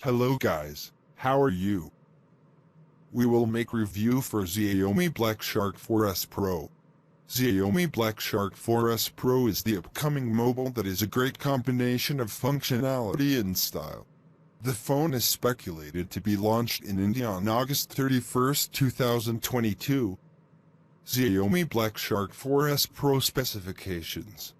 Hello guys, how are you? We will make review for Xiaomi Black Shark 4S Pro. Xiaomi Black Shark 4S Pro is the upcoming mobile that is a great combination of functionality and style. The phone is speculated to be launched in India on August 31, 2022. Xiaomi Black Shark 4S Pro specifications.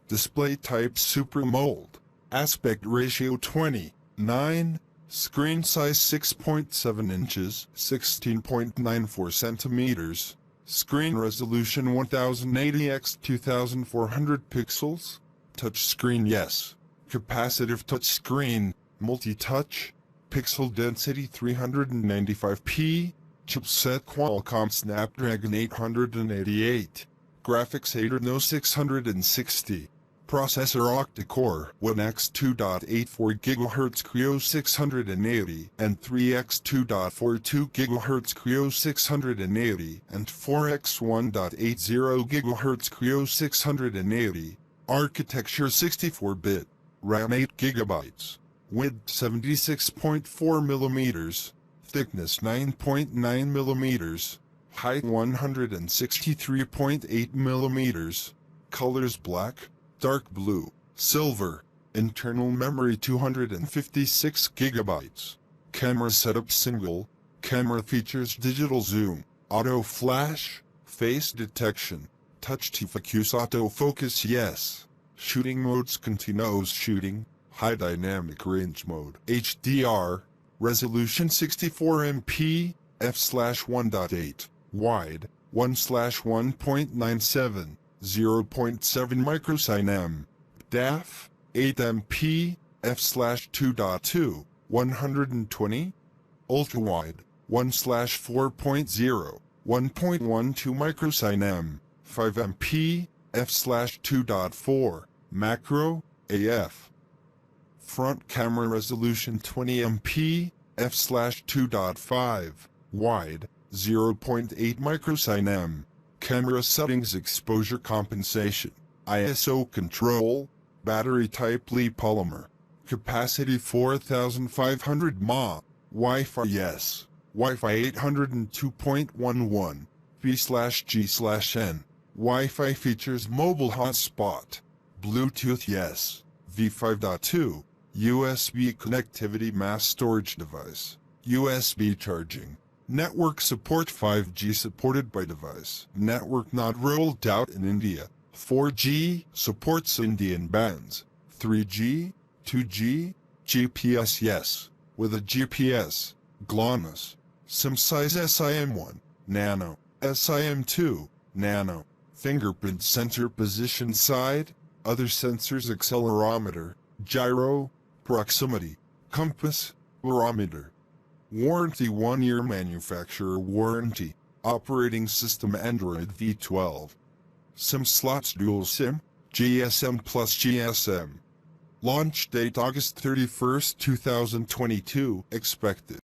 Display type Super AMOLED. Aspect ratio 20:9. Screen size 6.7 inches, 16.94 centimeters. Screen resolution 1080 x 2400 pixels. Touchscreen yes. Capacitive touchscreen, multi-touch. Pixel density 395p. Chipset Qualcomm Snapdragon 888. Graphics Adreno 660. Processor octa-core 1x 2.84 GHz Creo 680 and 3x 2.42 GHz Creo 680 and 4x 1.80 GHz Creo 680. Architecture 64-bit. RAM 8 GB. Width 76.4 mm. Thickness 9.9 mm. Height 163.8 mm. Colors black, dark blue, silver. Internal memory 256 GB. Camera setup single. Camera features digital zoom, auto flash, face detection, touch to focus autofocus yes. Shooting modes continuous shooting, high dynamic range mode HDR. Resolution 64MP, f/1.8, wide, 1/1.97, 0.7 microsynm, DAF, 8MP, f/2.2, 120, ultra-wide, 1/4.0, 1.12 microsynm, 5MP, f/2.4, macro, AF. Front camera resolution 20MP, f/2.5, wide, 0.8 microsynm. Camera settings exposure compensation, ISO control, battery type Li polymer. Capacity 4500 mAh, Wi-Fi yes, Wi-Fi 802.11, V/G/N. Wi-Fi features mobile hotspot, Bluetooth yes, V5.2. USB connectivity mass storage device, USB charging. Network support 5G supported by device. Network not rolled out in India. 4G supports Indian bands. 3G, 2G, GPS yes, with a GPS, GLONASS. SIM size SIM1, nano, SIM2, nano. Fingerprint sensor position side, other sensors accelerometer, gyro, proximity, compass, barometer. Warranty 1-year manufacturer warranty. Operating system Android V12. SIM slots dual SIM, GSM plus GSM. Launch date August 31, 2022 expected.